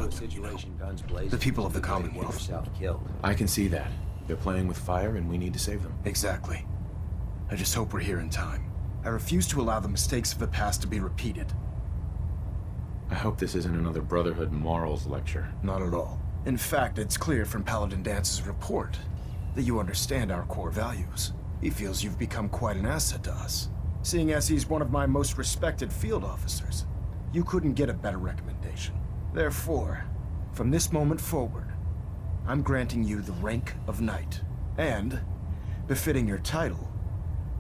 a situation, guns blazing. The people of the you may get Commonwealth. yourself killed. I can see that. They're playing with fire and we need to save them. Exactly. I just hope we're here in time. I refuse to allow the mistakes of the past to be repeated. I hope this isn't another Brotherhood morals lecture. Not at all. In fact, it's clear from Paladin Dance's report that you understand our core values. He feels you've become quite an asset to us. Seeing as he's one of my most respected field officers, you couldn't get a better recommendation. Therefore, from this moment forward, I'm granting you the rank of Knight. And, befitting your title,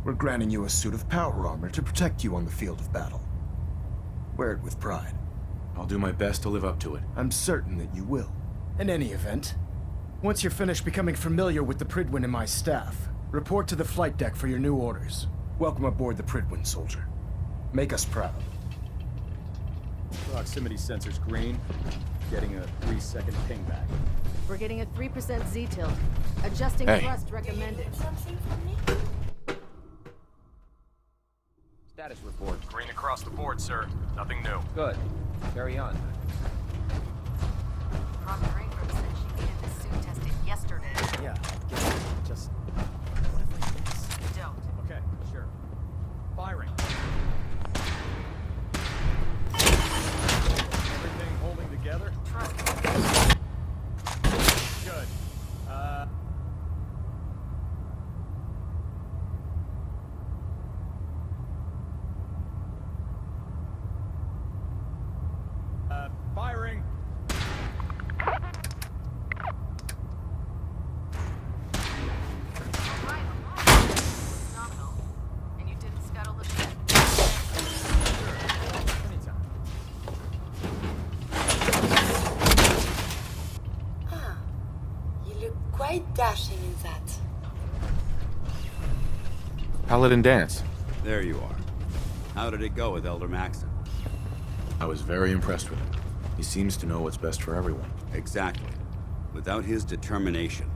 we're granting you a suit of power armor to protect you on the field of battle. Wear it with pride. I'll do my best to live up to it. I'm certain that you will. In any event, once you're finished becoming familiar with the Pridwin and my staff, report to the flight deck for your new orders. Welcome aboard the Pridwin, soldier. Make us proud. Proximity sensor's green. Getting a 3-second ping back. We're getting a 3% Z-tilt. Adjusting Hey. thrust recommended. Status report. Green across the board, sir. Nothing new. Good. Carry on. Ron Rainbow said she needed this suit tested yesterday. Yeah, just... What if I miss? Don't. Okay, sure. Firing. Everything holding together? Trust. Good. Firing. Right, nominal. And you didn't scuttle the ship. Anytime. You look quite dashing in that. Paladin Dance. There you are. How did it go with Elder Maxon? I was very impressed with him. He seems to know what's best for everyone. Exactly. Without his determination,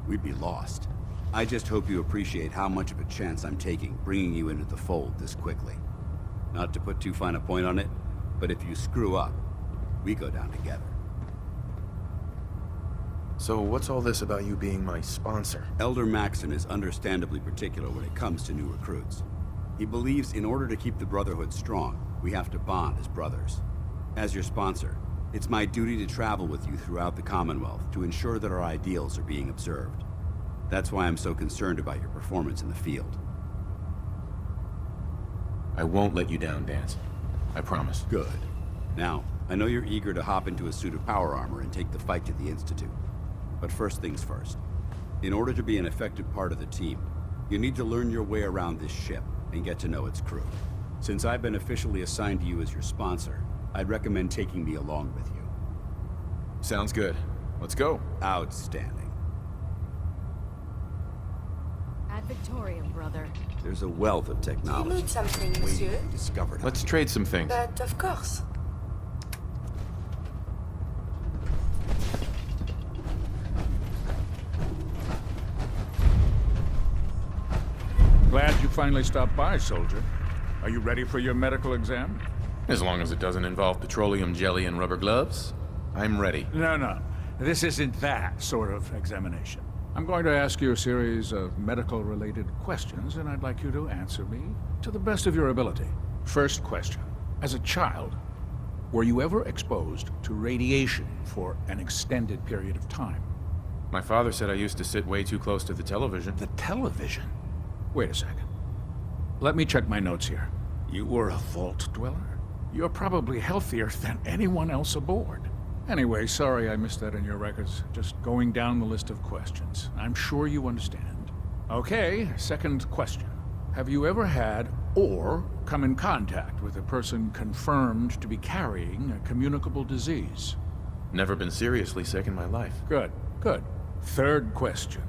we'd be lost. I just hope you appreciate how much of a chance I'm taking bringing you into the fold this quickly. Not to put too fine a point on it, but if you screw up, we go down together. So what's all this about you being my sponsor? Elder Maxon is understandably particular when it comes to new recruits. He believes in order to keep the Brotherhood strong, we have to bond as brothers. As your sponsor, it's my duty to travel with you throughout the Commonwealth to ensure that our ideals are being observed. That's why I'm so concerned about your performance in the field. I won't let you down, Dance. I promise. Good. Now, I know you're eager to hop into a suit of power armor and take the fight to the Institute. But first things first. In order to be an effective part of the team, you need to learn your way around this ship and get to know its crew. Since I've been officially assigned to you as your sponsor, I'd recommend taking me along with you. Sounds good. Let's go. Outstanding. Ad Victoriam, brother. There's a wealth of Do you technology need something, waiting monsieur? to be discovered. out Let's here. trade some things. But of course. Glad you finally stopped by, soldier. Are you ready for your medical exam? As long as it doesn't involve petroleum jelly and rubber gloves, I'm ready. No. This isn't that sort of examination. I'm going to ask you a series of medical-related questions, and I'd like you to answer me to the best of your ability. First question. As a child, were you ever exposed to radiation for an extended period of time? My father said I used to sit way too close to the television. The television? Wait a second. Let me check my notes here. You were a vault dweller? You're probably healthier than anyone else aboard. Anyway, sorry I missed that in your records. Just going down the list of questions. I'm sure you understand. Okay, second question. Have you ever had or come in contact with a person confirmed to be carrying a communicable disease? Never been seriously sick in my life. Good. Third question.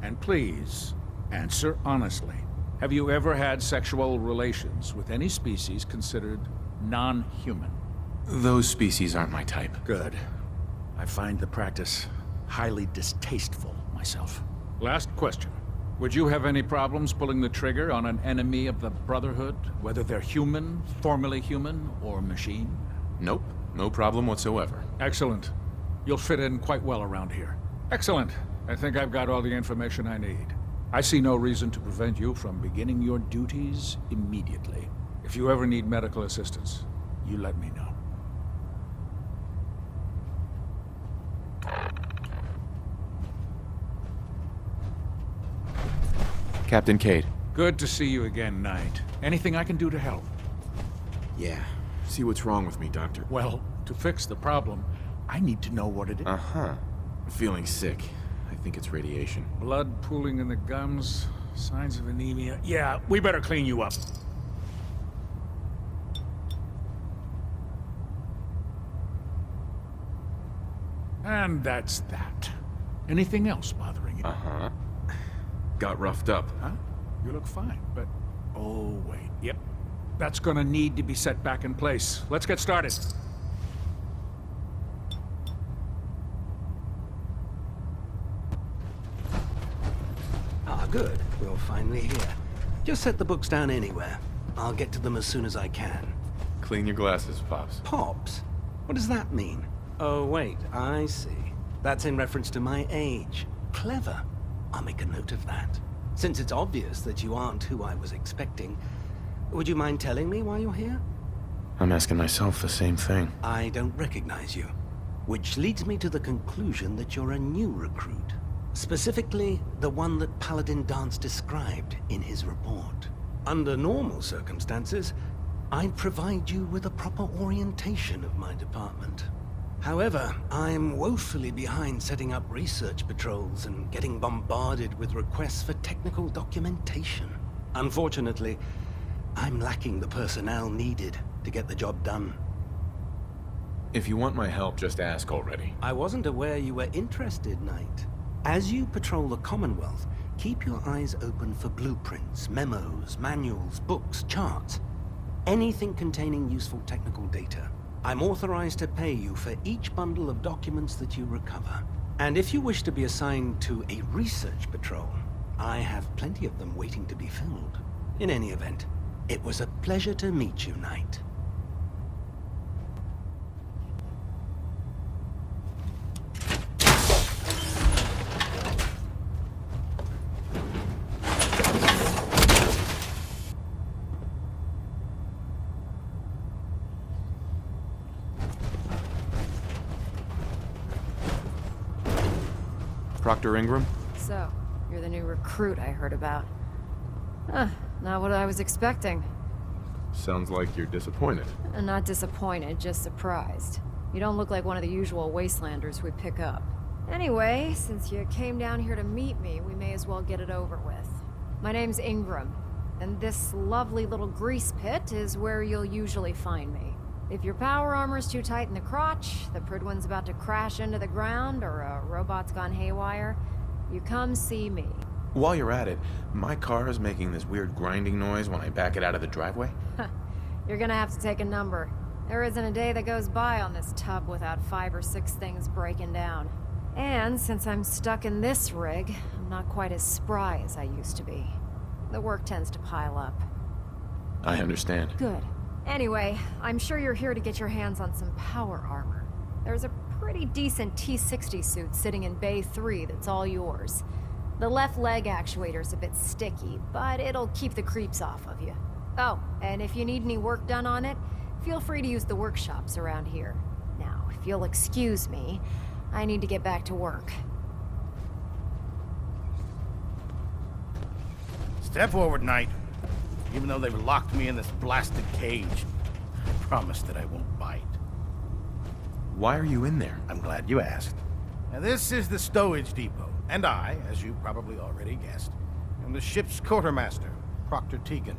And please, answer honestly. Have you ever had sexual relations with any species considered non-human? Those species aren't my type. Good. I find the practice highly distasteful myself. Last question. Would you have any problems pulling the trigger on an enemy of the Brotherhood, whether they're human, formerly human, or machine? Nope. No problem whatsoever. Excellent. You'll fit in quite well around here. Excellent. I think I've got all the information I need. I see no reason to prevent you from beginning your duties immediately. If you ever need medical assistance, you let me know. Captain Cade. Good to see you again, Knight. Anything I can do to help? Yeah. See what's wrong with me, Doctor. Well, to fix the problem, I need to know what it is. Uh-huh. Feeling sick. I think it's radiation. Blood pooling in the gums, signs of anemia. Yeah, we better clean you up. And that's that. Anything else bothering you? Uh-huh. Got roughed up. Huh? You look fine, but... Oh, wait. Yep. That's gonna need to be set back in place. Let's get started. Ah, good. We're finally here. Just set the books down anywhere. I'll get to them as soon as I can. Clean your glasses, Pops. Pops? What does that mean? Oh, wait, I see. That's in reference to my age. Clever. I'll make a note of that. Since it's obvious that you aren't who I was expecting, would you mind telling me why you're here? I'm asking myself the same thing. I don't recognize you. Which leads me to the conclusion that you're a new recruit. Specifically, the one that Paladin Dance described in his report. Under normal circumstances, I'd provide you with a proper orientation of my department. However, I'm woefully behind setting up research patrols and getting bombarded with requests for technical documentation. Unfortunately, I'm lacking the personnel needed to get the job done. If you want my help, just ask already. I wasn't aware you were interested, Knight. As you patrol the Commonwealth, keep your eyes open for blueprints, memos, manuals, books, charts. Anything containing useful technical data. I'm authorized to pay you for each bundle of documents that you recover. And if you wish to be assigned to a research patrol, I have plenty of them waiting to be filled. In any event, it was a pleasure to meet you, Knight. Proctor Ingram? So, you're the new recruit I heard about. Huh, not what I was expecting. Sounds like you're disappointed. Not disappointed, just surprised. You don't look like one of the usual wastelanders we pick up. Anyway, since you came down here to meet me, we may as well get it over with. My name's Ingram, and this lovely little grease pit is where you'll usually find me. If your power armor's too tight in the crotch, the Pridwin's about to crash into the ground, or a robot's gone haywire, you come see me. While you're at it, my car is making this weird grinding noise when I back it out of the driveway. You're gonna have to take a number. There isn't a day that goes by on this tub without 5 or 6 things breaking down. And since I'm stuck in this rig, I'm not quite as spry as I used to be. The work tends to pile up. I understand. Good. Anyway, I'm sure you're here to get your hands on some power armor. There's a pretty decent T-60 suit sitting in Bay 3 that's all yours. The left leg actuator's a bit sticky, but it'll keep the creeps off of you. Oh, and if you need any work done on it, feel free to use the workshops around here. Now, if you'll excuse me, I need to get back to work. Step forward, Knight. Even though they've locked me in this blasted cage, I promise that I won't bite. Why are you in there? I'm glad you asked. Now, this is the stowage depot, and I, as you probably already guessed, am the ship's quartermaster, Proctor Tegan.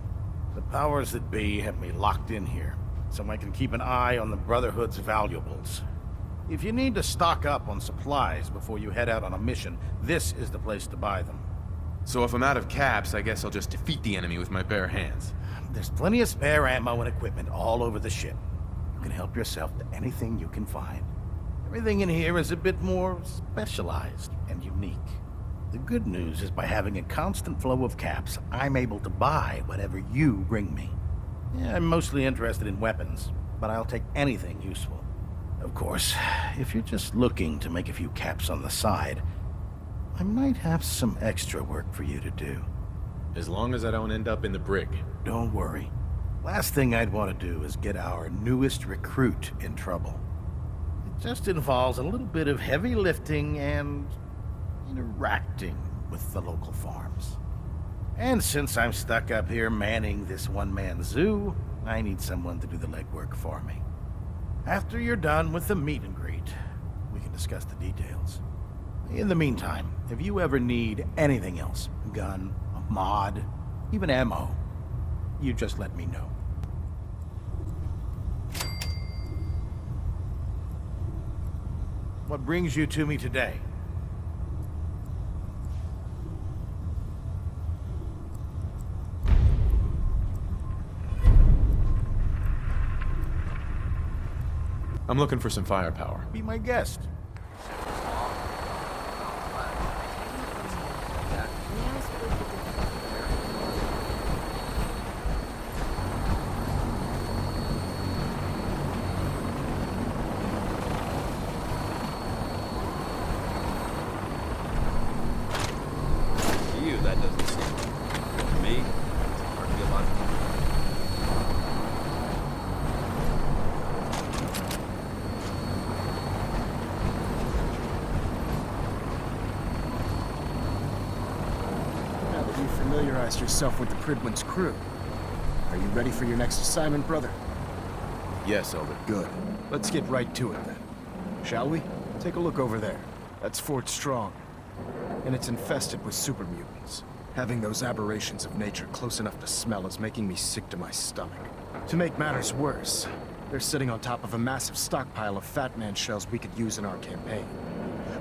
The powers that be have me locked in here, so I can keep an eye on the Brotherhood's valuables. If you need to stock up on supplies before you head out on a mission, this is the place to buy them. So if I'm out of caps, I guess I'll just defeat the enemy with my bare hands. There's plenty of spare ammo and equipment all over the ship. You can help yourself to anything you can find. Everything in here is a bit more specialized and unique. The good news is by having a constant flow of caps, I'm able to buy whatever you bring me. Yeah, I'm mostly interested in weapons, but I'll take anything useful. Of course, if you're just looking to make a few caps on the side, I might have some extra work for you to do. As long as I don't end up in the brig. Don't worry. Last thing I'd want to do is get our newest recruit in trouble. It just involves a little bit of heavy lifting and interacting with the local farms. And since I'm stuck up here manning this one-man zoo, I need someone to do the legwork for me. After you're done with the meet and greet, we can discuss the details. In the meantime, if you ever need anything else, a gun, a mod, even ammo, you just let me know. What brings you to me today? I'm looking for some firepower. Be my guest. To you, that doesn't seem. To me, it's hard to get logical. Now that you've familiarized yourself with the Pridwin's crew, are you ready for your next assignment, brother? Yes, Elder. Good. Let's get right to it then. Shall we? Take a look over there. That's Fort Strong. And it's infested with super mutants. Having those aberrations of nature close enough to smell is making me sick to my stomach. To make matters worse, they're sitting on top of a massive stockpile of Fat Man shells we could use in our campaign.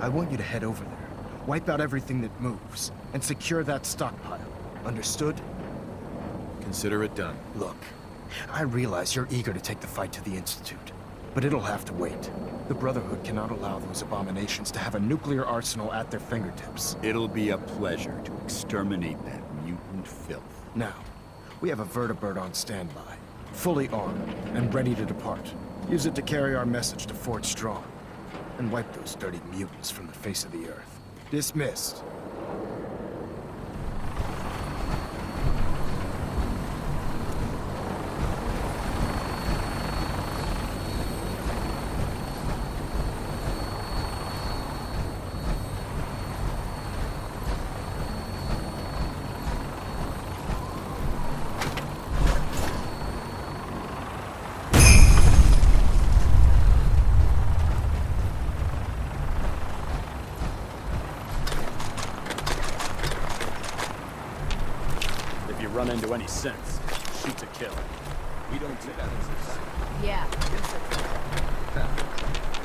I want you to head over there, wipe out everything that moves, and secure that stockpile. Understood? Consider it done. Look, I realize you're eager to take the fight to the Institute, but it'll have to wait. The Brotherhood cannot allow those abominations to have a nuclear arsenal at their fingertips. It'll be a pleasure to exterminate that mutant filth. Now, we have a vertibird on standby, fully armed and ready to depart. Use it to carry our message to Fort Strong, and wipe those dirty mutants from the face of the earth. Dismissed. Run into any sense, shoot to kill. We don't do that. Yeah.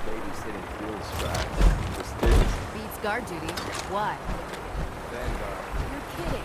Babysitting fuel strides. Just this. Beats guard duty. Why? Vanguard. You're kidding.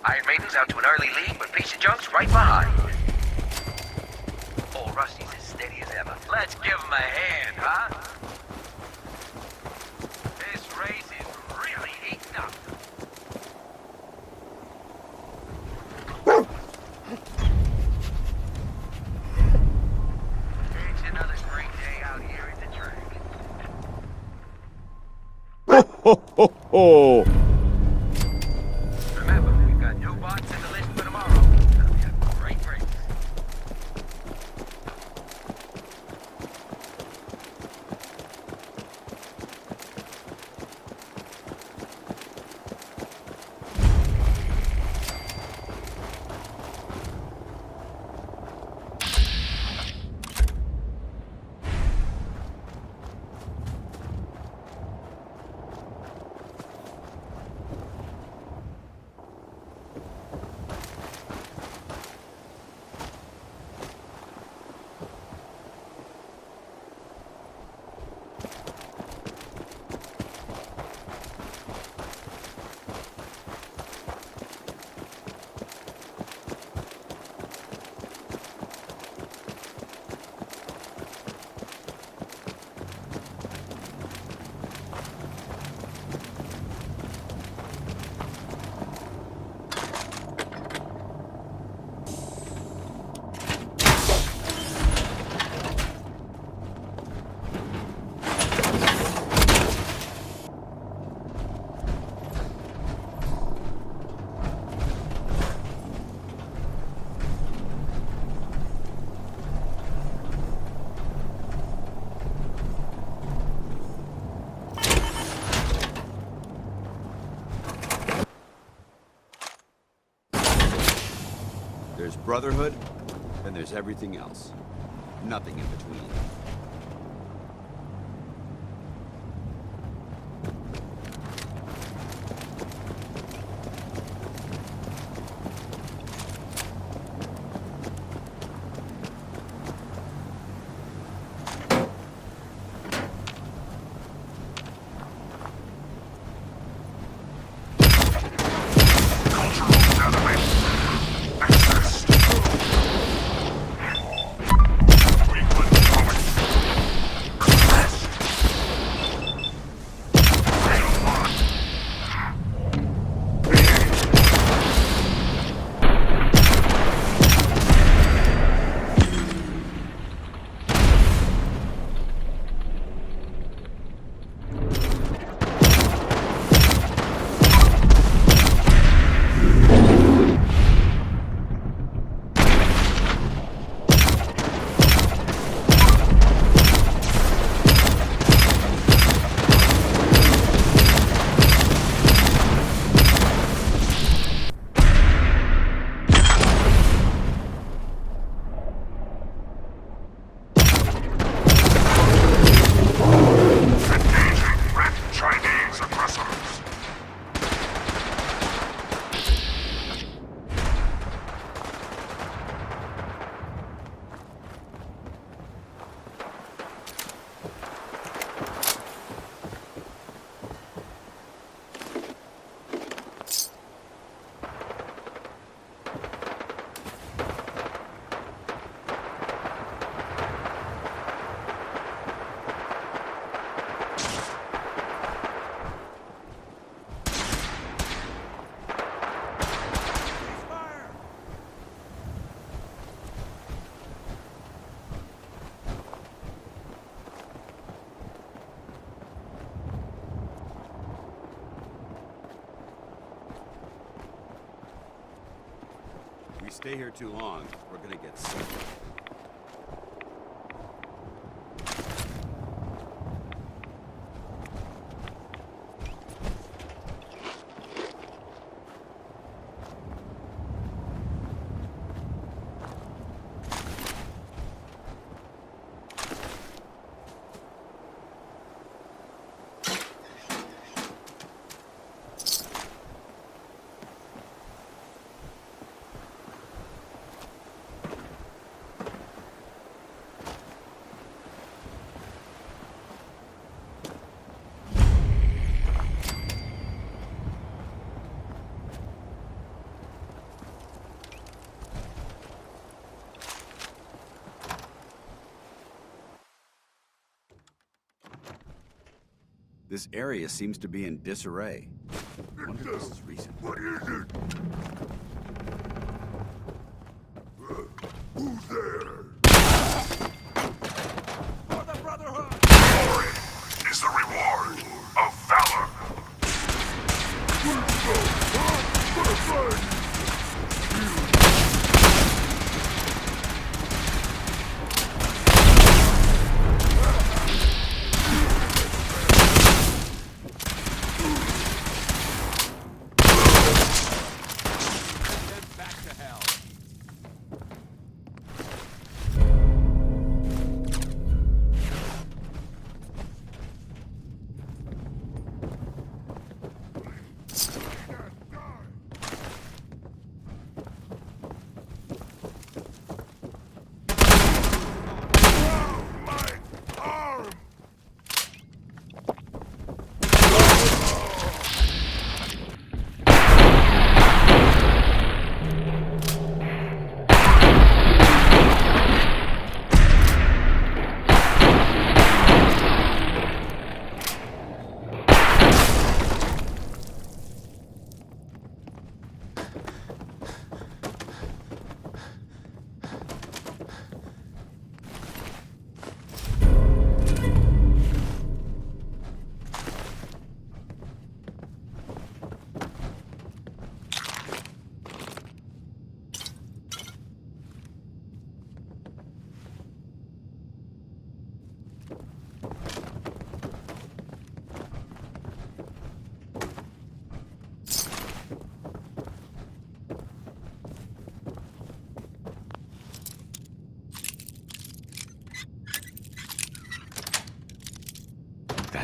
Iron Maiden's out to an early lead, but Piece of Junk's right behind. Old Rusty's as steady as ever. Let's give him a hand, huh? This race is really heating up. It's another great day out here at the track. ho, ho, ho! Remember, we've got new bots in the list for tomorrow. That'll be a great race. There's Brotherhood, and there's everything else. Nothing in between. If we stay here too long, we're gonna get sick. This area seems to be in disarray. I wonder if this is recent. What is it? Who's there? For the Brotherhood! Glory is the reward of valor.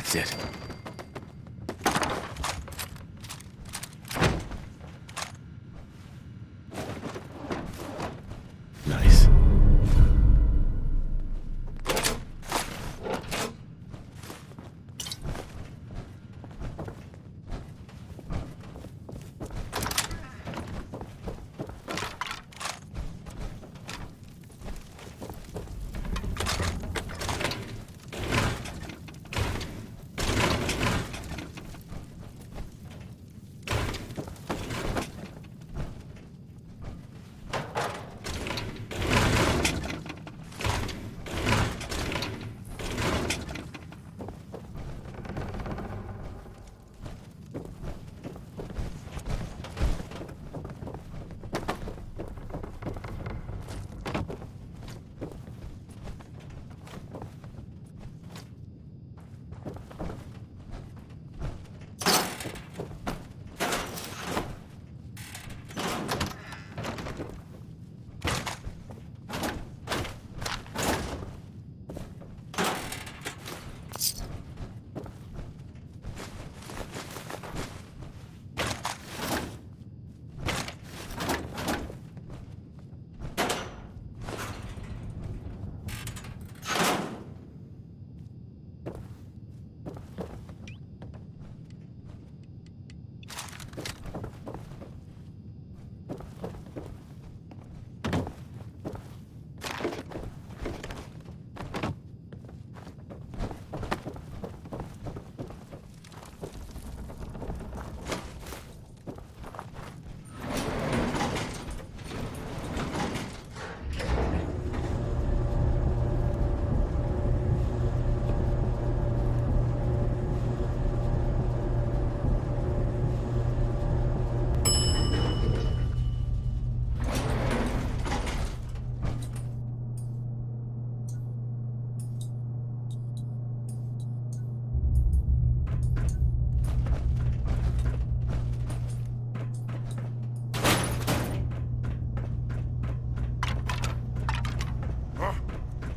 That's it. Nice.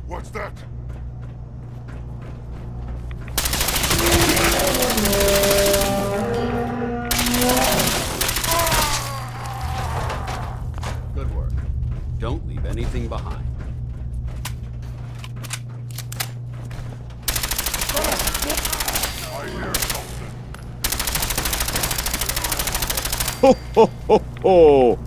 What's that? Good work. Don't leave anything behind. I hear something. Ho ho ho ho!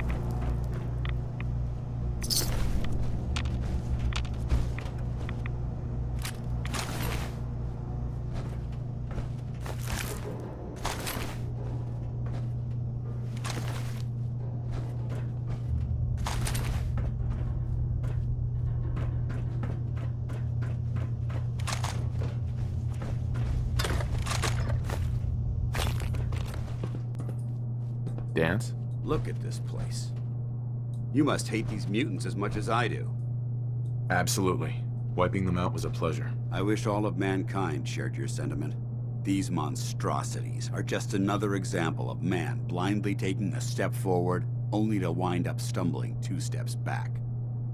Dance? Look at this place. You must hate these mutants as much as I do. Absolutely. Wiping them out was a pleasure. I wish all of mankind shared your sentiment. These monstrosities are just another example of man blindly taking a step forward, only to wind up stumbling 2 steps back.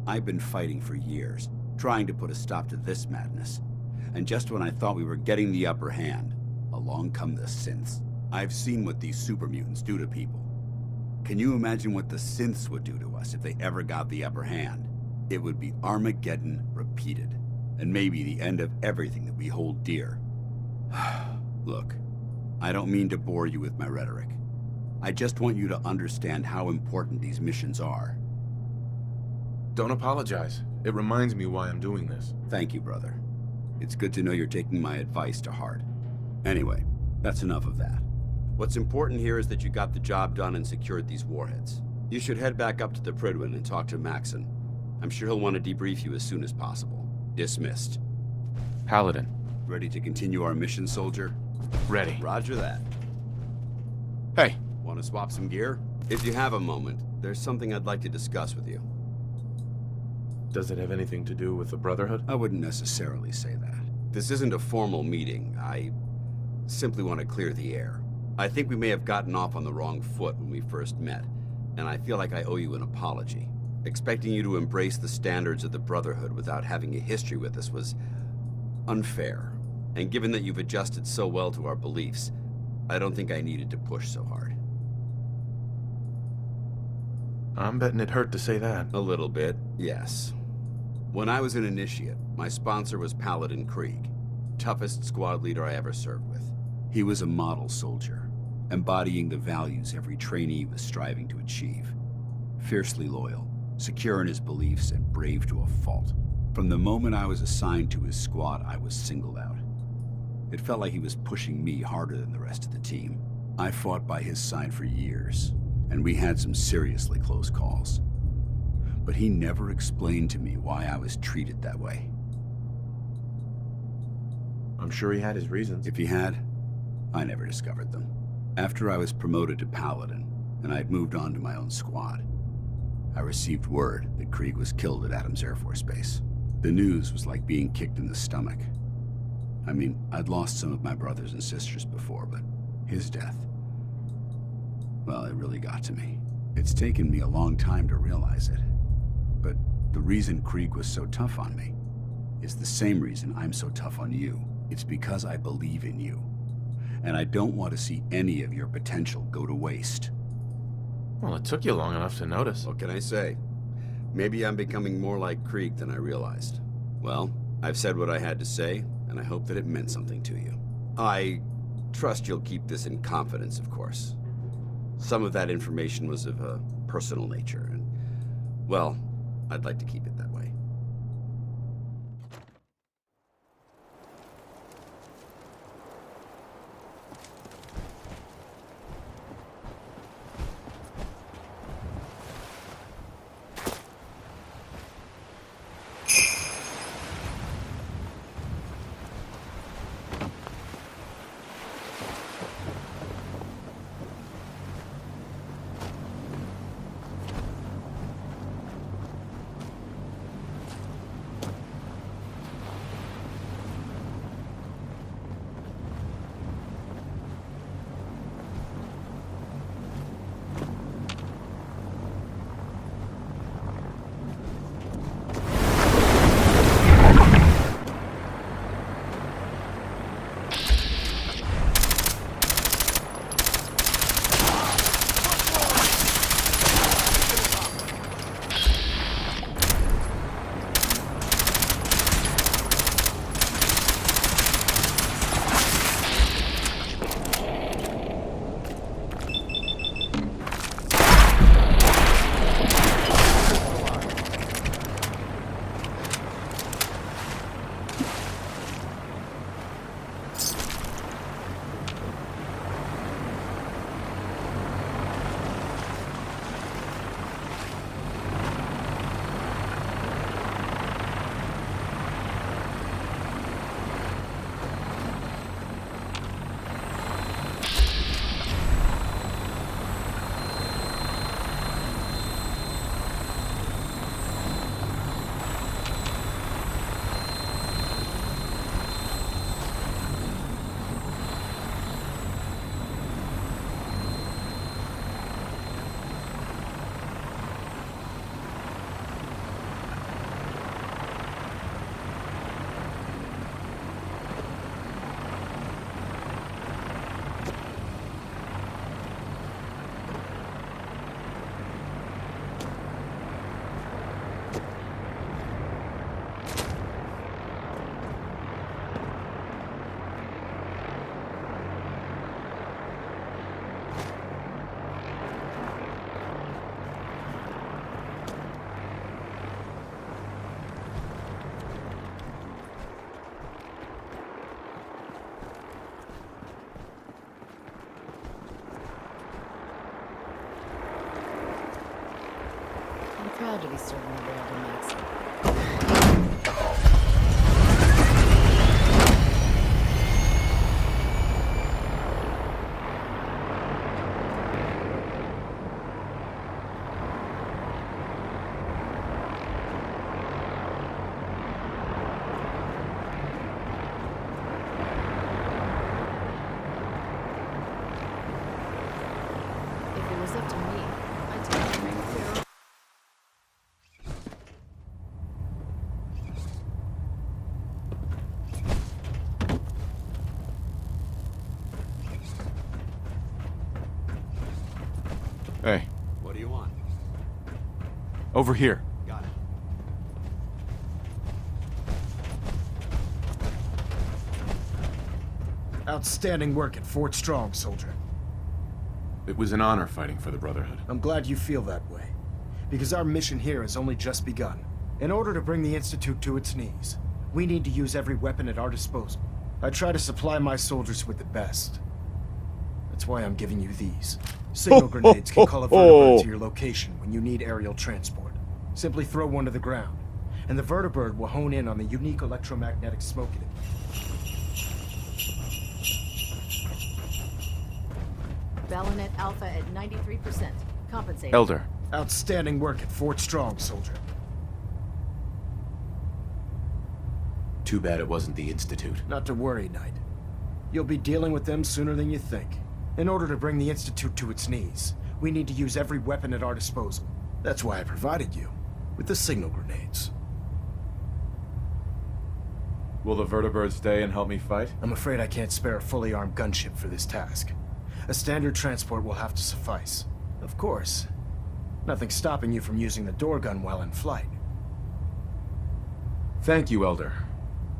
I've been fighting for years, trying to put a stop to this madness. And just when I thought we were getting the upper hand, along come the synths. I've seen what these super mutants do to people. Can you imagine what the synths would do to us if they ever got the upper hand? It would be Armageddon repeated, and maybe the end of everything that we hold dear. Look, I don't mean to bore you with my rhetoric. I just want you to understand how important these missions are. Don't apologize. It reminds me why I'm doing this. Thank you, brother. It's good to know you're taking my advice to heart. Anyway, that's enough of that. What's important here is that you got the job done and secured these warheads. You should head back up to the Prydwen and talk to Maxon. I'm sure he'll want to debrief you as soon as possible. Dismissed. Paladin. Ready to continue our mission, soldier? Ready. Roger that. Hey. Want to swap some gear? If you have a moment, there's something I'd like to discuss with you. Does it have anything to do with the Brotherhood? I wouldn't necessarily say that. This isn't a formal meeting. I simply want to clear the air. I think we may have gotten off on the wrong foot when we first met, and I feel like I owe you an apology. Expecting you to embrace the standards of the Brotherhood without having a history with us was unfair. And given that you've adjusted so well to our beliefs, I don't think I needed to push so hard. I'm betting it hurt to say that. A little bit, yes. When I was an initiate, my sponsor was Paladin Krieg, toughest squad leader I ever served with. He was a model soldier, embodying the values every trainee was striving to achieve. Fiercely loyal, secure in his beliefs, and brave to a fault. From the moment I was assigned to his squad, I was singled out. It felt like he was pushing me harder than the rest of the team. I fought by his side for years, and we had some seriously close calls. But he never explained to me why I was treated that way. I'm sure he had his reasons. If he had, I never discovered them. After I was promoted to Paladin, and I'd moved on to my own squad, I received word that Krieg was killed at Adams Air Force Base. The news was like being kicked in the stomach. I mean, I'd lost some of my brothers and sisters before, but his death, well, it really got to me. It's taken me a long time to realize it. But the reason Krieg was so tough on me is the same reason I'm so tough on you. It's because I believe in you. And I don't want to see any of your potential go to waste. Well, it took you long enough to notice. What can I say? Maybe I'm becoming more like Krieg than I realized. Well, I've said what I had to say, and I hope that it meant something to you. I trust you'll keep this in confidence, of course. Some of that information was of a personal nature, and, well, I'd like to keep it that way. Proud to be serving the world in Mexico. If it was up to me, I'd take the ring clear. Hey, What do you want? over here. Got it. Outstanding work at Fort Strong, soldier. It was an honor fighting for the Brotherhood. I'm glad you feel that way, because our mission here has only just begun. In order to bring the Institute to its knees, we need to use every weapon at our disposal. I try to supply my soldiers with the best. That's why I'm giving you these. Signal grenades can call a vertibird to your location when you need aerial transport. Simply throw one to the ground, and the vertibird will hone in on the unique electromagnetic smoke it emits. Baronet Alpha at 93%. Compensated. Elder. Outstanding work at Fort Strong, soldier. Too bad it wasn't the Institute. Not to worry, Knight. You'll be dealing with them sooner than you think. In order to bring the Institute to its knees, we need to use every weapon at our disposal. That's why I provided you with the signal grenades. Will the vertibird stay and help me fight? I'm afraid I can't spare a fully armed gunship for this task. A standard transport will have to suffice. Of course, nothing's stopping you from using the door gun while in flight. Thank you, Elder.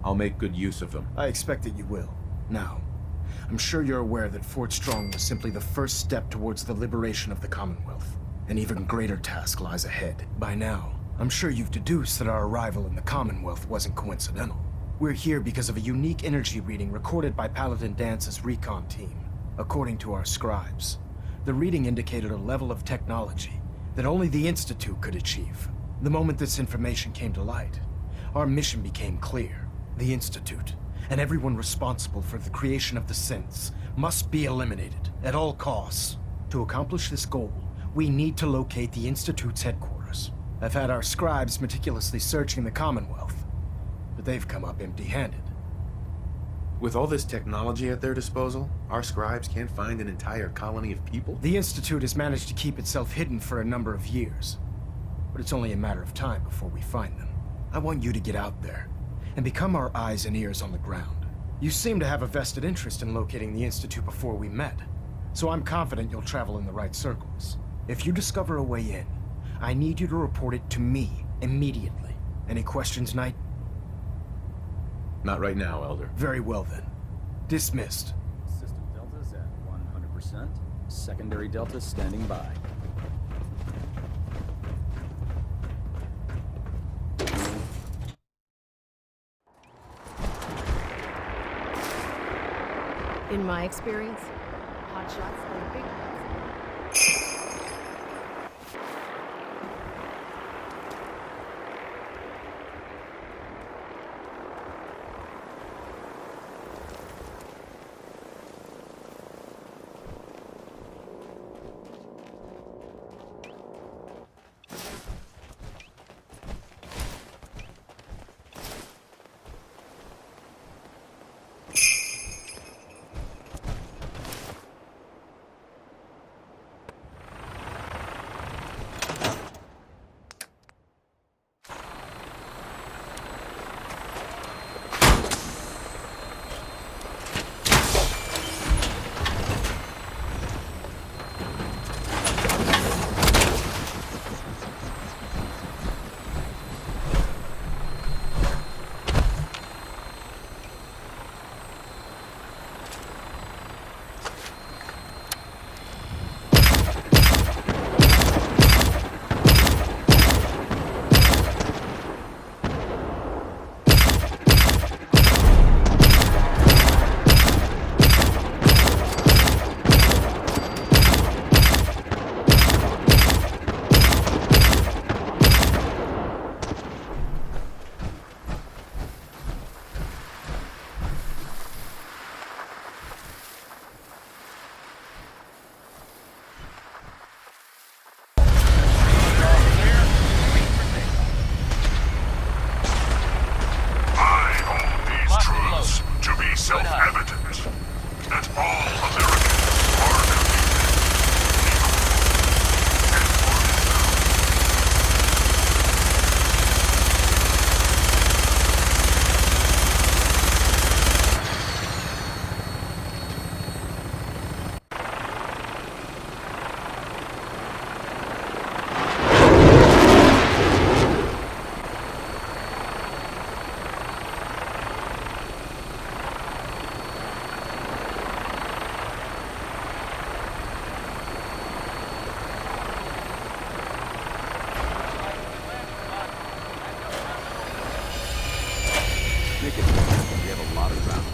I'll make good use of them. I expect that you will. Now, I'm sure you're aware that Fort Strong was simply the first step towards the liberation of the Commonwealth. An even greater task lies ahead. By now, I'm sure you've deduced that our arrival in the Commonwealth wasn't coincidental. We're here because of a unique energy reading recorded by Paladin Dance's recon team. According to our scribes, the reading indicated a level of technology that only the Institute could achieve. The moment this information came to light, our mission became clear. The Institute, and everyone responsible for the creation of the synths, must be eliminated at all costs. To accomplish this goal, we need to locate the Institute's headquarters. I've had our scribes meticulously searching the Commonwealth, but they've come up empty-handed. With all this technology at their disposal, our scribes can't find an entire colony of people? The Institute has managed to keep itself hidden for a number of years, but it's only a matter of time before we find them. I want you to get out there and become our eyes and ears on the ground. You seem to have a vested interest in locating the Institute before we met, so I'm confident you'll travel in the right circles. If you discover a way in, I need you to report it to me immediately. Any questions, Knight? Not right now, Elder. Very well then. Dismissed. System deltas at 100%. Secondary deltas standing by. In my experience, hot shots are big ones. Nick it. We have a lot of ground.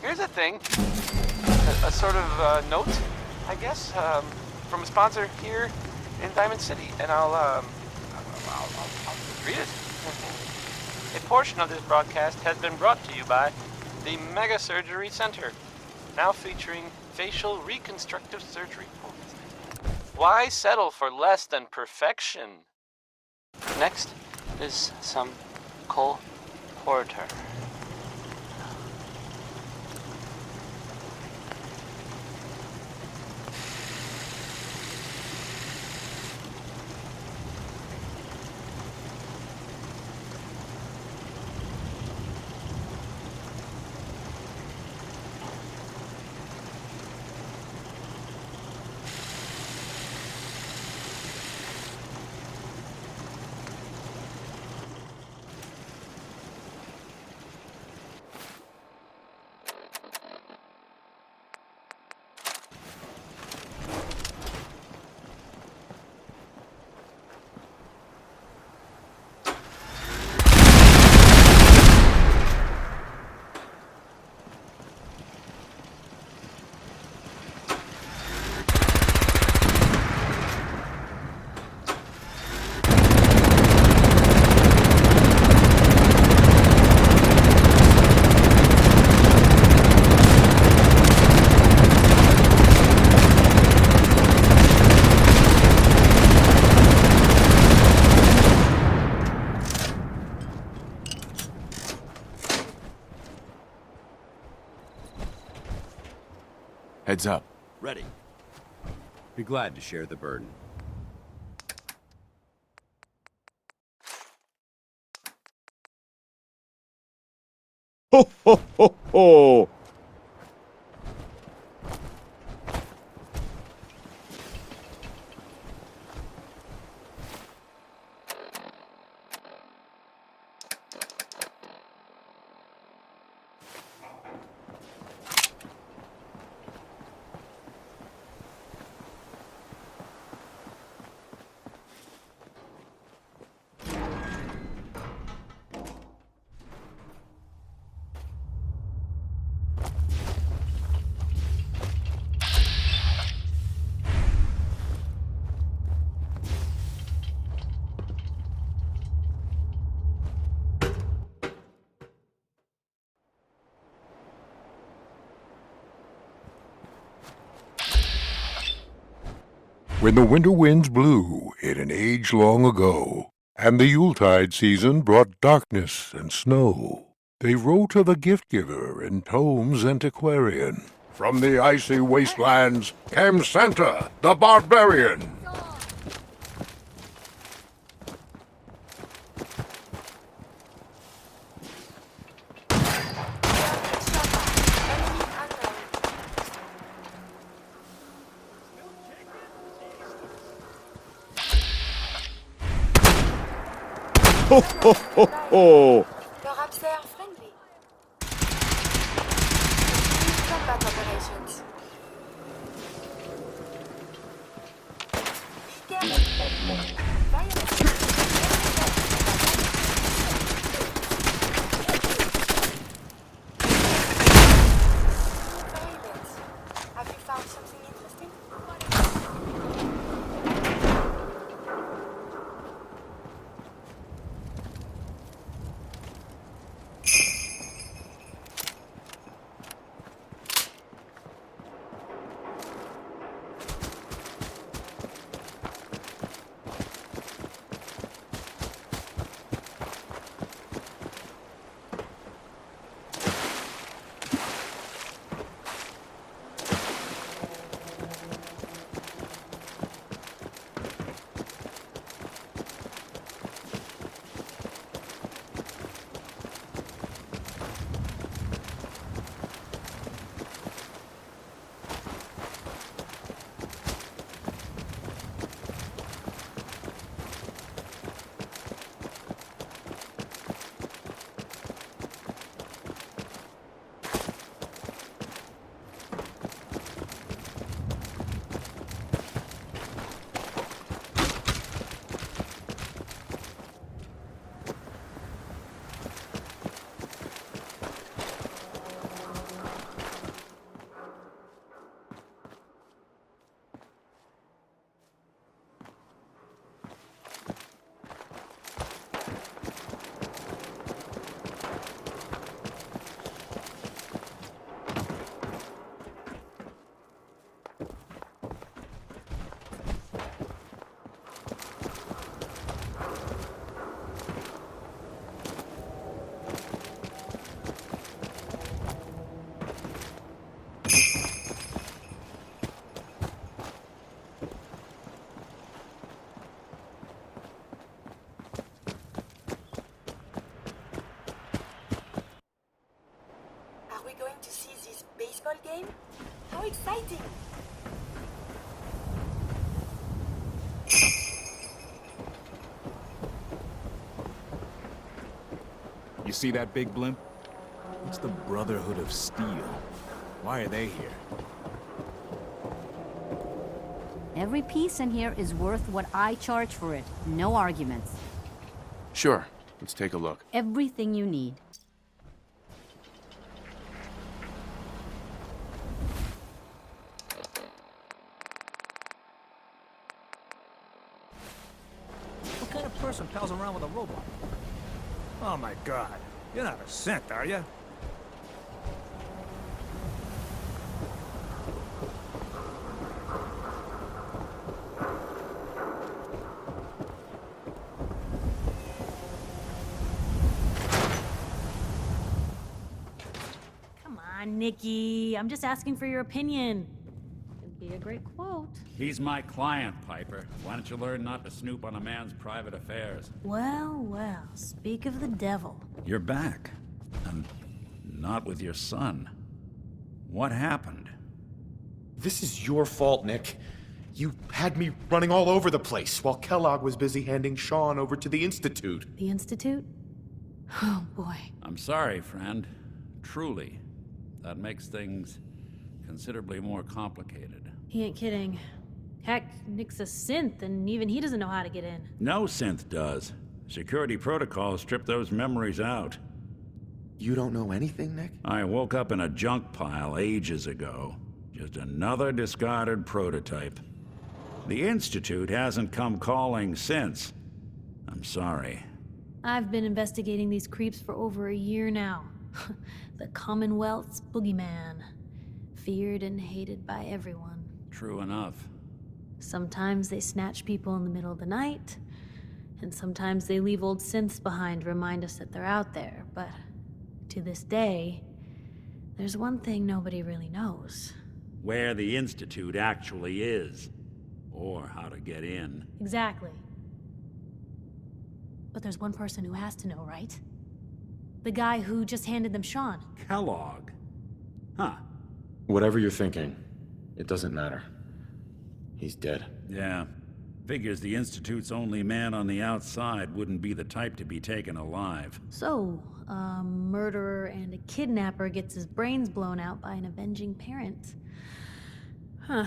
Here's a thing. A sort of note, I guess, from a sponsor here in Diamond City, and I'll read it. A portion of this broadcast has been brought to you by the Mega Surgery Center, now featuring facial reconstructive surgery. Why settle for less than perfection? Next is some Cole Porter. Heads up. Ready. Be glad to share the burden. Ho, ho, ho, ho! When the winter winds blew in an age long ago, and the Yuletide season brought darkness and snow, they wrote to the gift-giver in tomes antiquarian. From the icy wastelands came Santa, the barbarian. Ho, ho, ho, ho! Your upstairs friendly. Combat operations. Have you found something interesting? baseball game? How exciting! You see that big blimp? It's the Brotherhood of Steel. Why are they here? Every piece in here is worth what I charge for it. No arguments. Sure. Let's take a look. Everything you need. What kind of person pals around with a robot? Oh my god. You're not a synth, are you? Come on, Nikki. I'm just asking for your opinion. It'd be a great quote. He's my client, Piper. Why don't you learn not to snoop on a man's private affairs? Well, well, speak of the devil. You're back. And not with your son. What happened? This is your fault, Nick. You had me running all over the place while Kellogg was busy handing Sean over to the Institute. The Institute? Oh, boy. I'm sorry, friend. Truly. That makes things considerably more complicated. He ain't kidding. Heck, Nick's a synth, and even he doesn't know how to get in. No synth does. Security protocols strip those memories out. You don't know anything, Nick? I woke up in a junk pile ages ago. Just another discarded prototype. The Institute hasn't come calling since. I'm sorry. I've been investigating these creeps for over a year now. The Commonwealth's boogeyman. Feared and hated by everyone. True enough. Sometimes they snatch people in the middle of the night, and sometimes they leave old synths behind to remind us that they're out there, but to this day, there's one thing nobody really knows. Where the Institute actually is. Or how to get in. Exactly. But there's one person who has to know, right? The guy who just handed them Sean. Kellogg. Huh. Whatever you're thinking, it doesn't matter. He's dead. Yeah. Figures the Institute's only man on the outside wouldn't be the type to be taken alive. So, a murderer and a kidnapper gets his brains blown out by an avenging parent. Huh.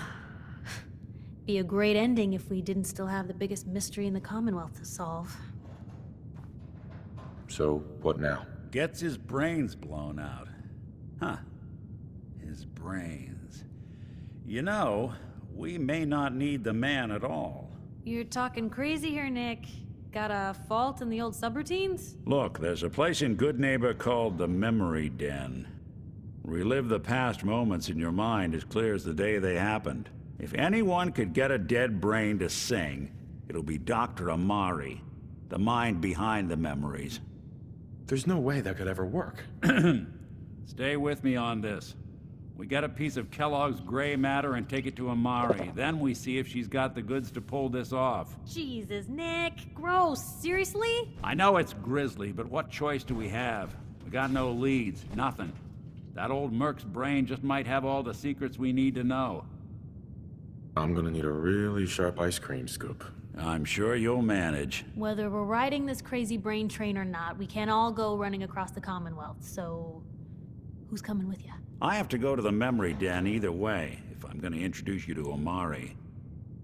Be a great ending if we didn't still have the biggest mystery in the Commonwealth to solve. So, what now? Gets his brains blown out. Huh. His brains. You know, we may not need the man at all. You're talking crazy here, Nick. Got a fault in the old subroutines? Look, there's a place in Good Neighbor called the Memory Den. Relive the past moments in your mind as clear as the day they happened. If anyone could get a dead brain to sing, it'll be Dr. Amari, the mind behind the memories. There's no way that could ever work. Stay with me on this. We get a piece of Kellogg's gray matter and take it to Amari. Then we see if she's got the goods to pull this off. Jesus, Nick. Gross. Seriously? I know it's grisly, but what choice do we have? We got no leads, nothing. That old Merc's brain just might have all the secrets we need to know. I'm gonna need a really sharp ice cream scoop. I'm sure you'll manage. Whether we're riding this crazy brain train or not, we can't all go running across the Commonwealth, so who's coming with you? I have to go to the Memory Den either way, if I'm going to introduce you to Amari.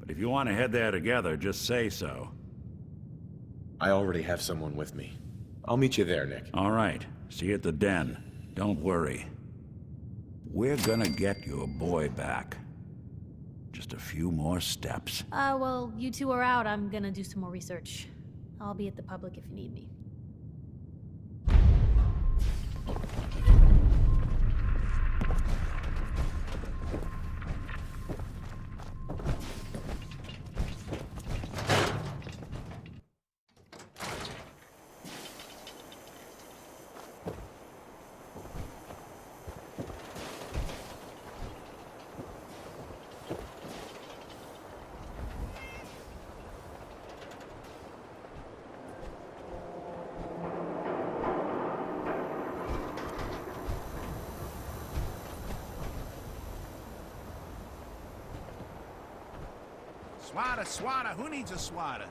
But if you want to head there together, just say so. I already have someone with me. I'll meet you there, Nick. All right. See you at the den. Don't worry. We're gonna get your boy back. Just a few more steps. Well, you two are out. I'm gonna do some more research. I'll be at the public if you need me. Swatter, swatter. Who needs a swatter?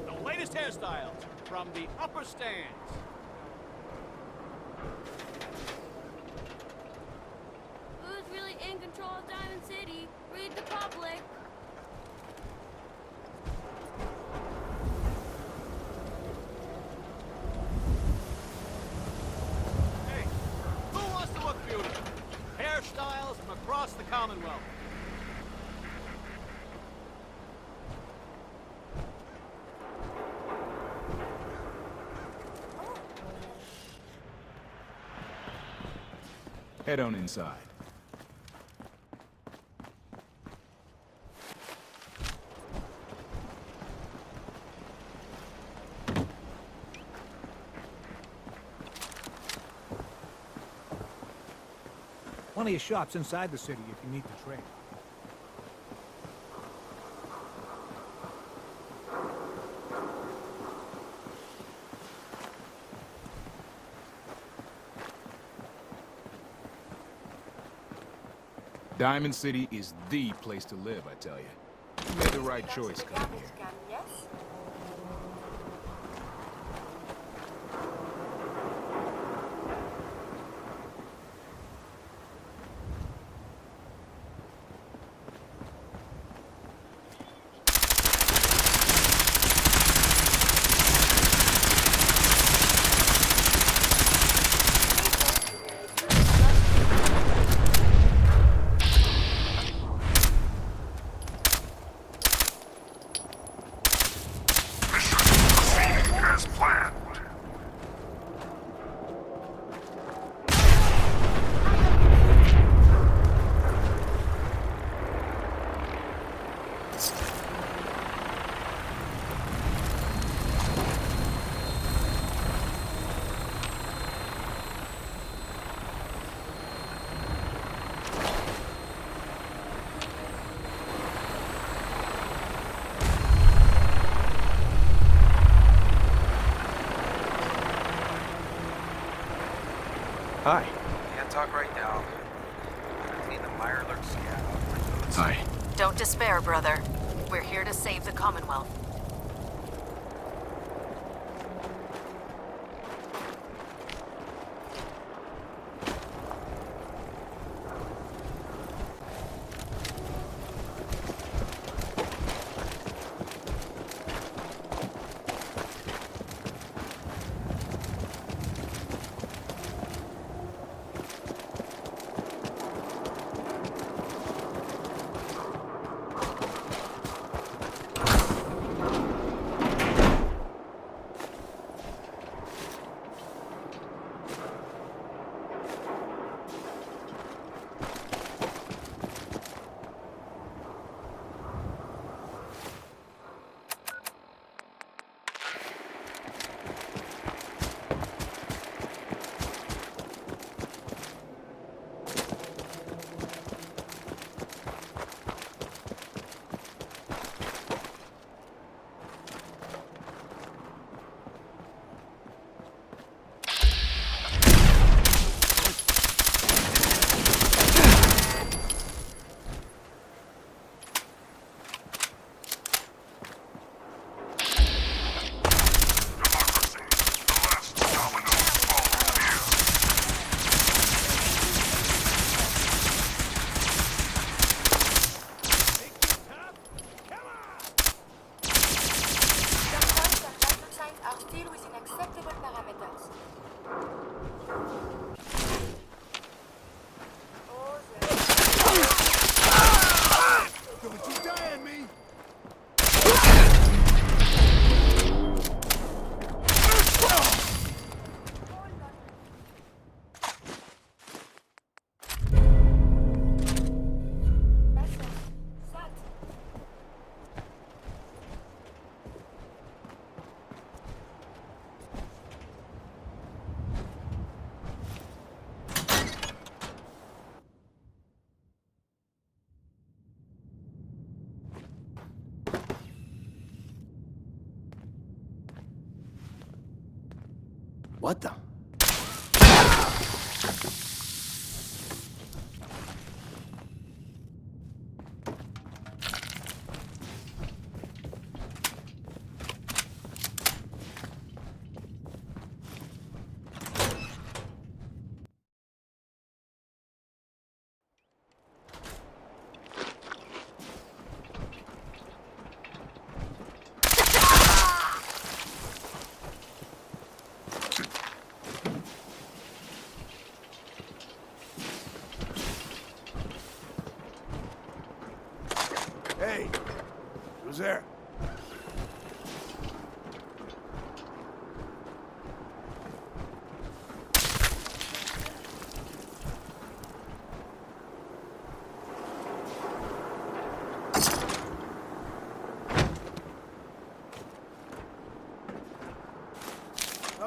The latest hairstyles from the upper stands. Who's really in control of Diamond City? Read the public. Hey, who wants to look beautiful? Hairstyles from across the Commonwealth. Head on inside. Plenty of shops inside the city if you need to trade. Diamond City is the place to live, I tell you. You made the right choice coming here. Yes? Hi. Can't talk right now. I need the Mirelurk scan. Hi. Don't despair, brother. We're here to save the Commonwealth. What the?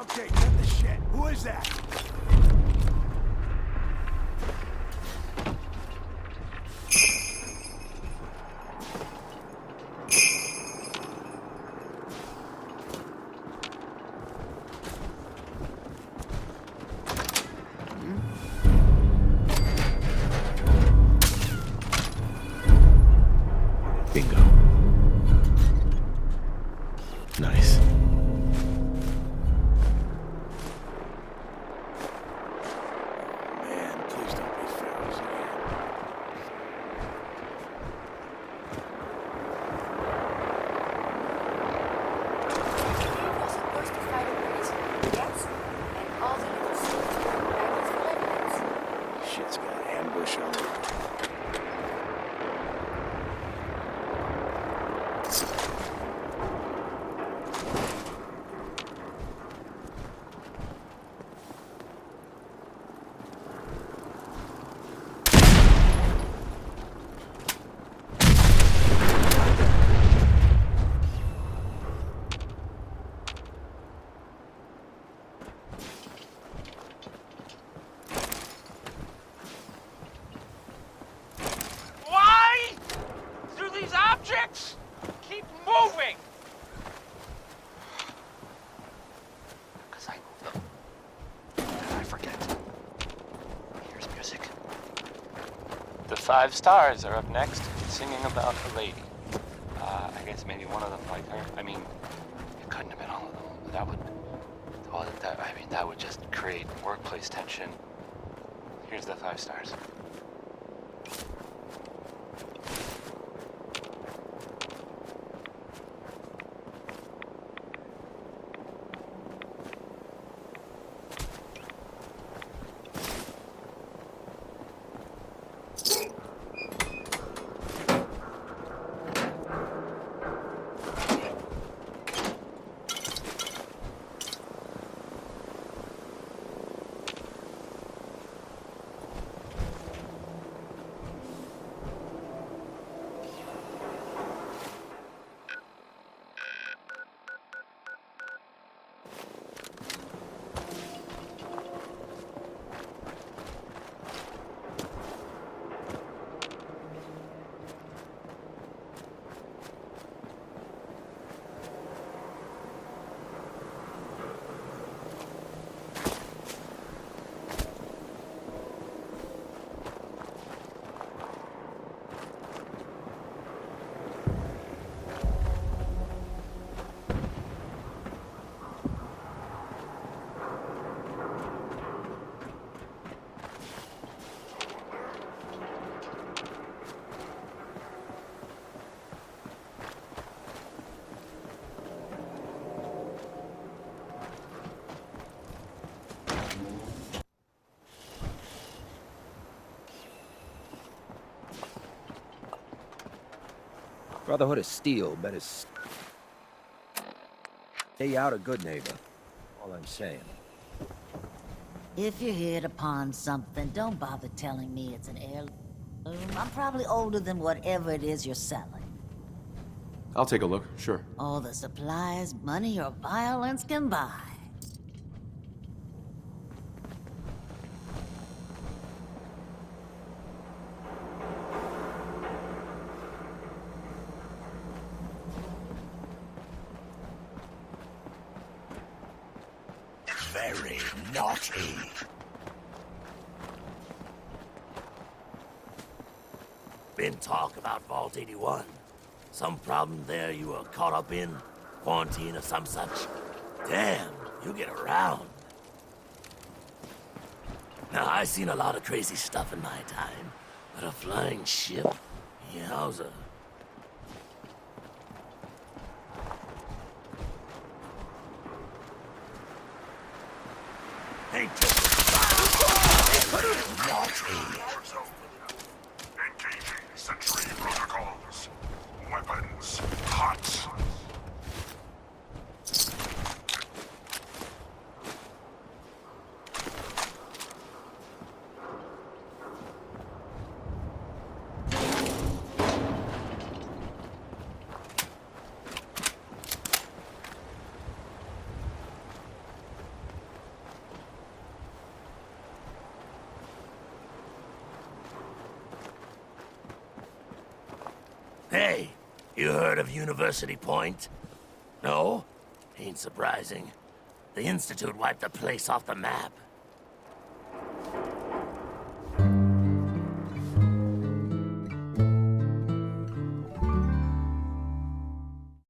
Okay, cut the shit. Who is that? Bingo. Nice. Man, please don't be Pharaohs again. He was supposed to fight a prisoner, yes? And all the little suits were baggage for evidence. Shit's got an ambush on it. Why? Through these objects? Keep moving! Because I move them. And I forget. Here's music. The 5 stars are up next, singing about a lady. I guess maybe one of them liked her. I mean, it couldn't have been all of them. That would, that would just create workplace tension. Here's the 5 stars. Brotherhood of Steel better stay out a good neighbor. All I'm saying. If you hit upon something, don't bother telling me it's an heirloom. I'm probably older than whatever it is you're selling. I'll take a look, sure. All the supplies, money, or violence can buy. Very naughty. Been talk about Vault 81. Some problem there you were caught up in? Quarantine or some such? Damn, you get around. Now, I seen a lot of crazy stuff in my time, but a flying ship? Yowza. Ain't just naughty. Engaging sentry protocols. Weapons hot. Hey, you heard of University Point? No? Ain't surprising. The Institute wiped the place off the map.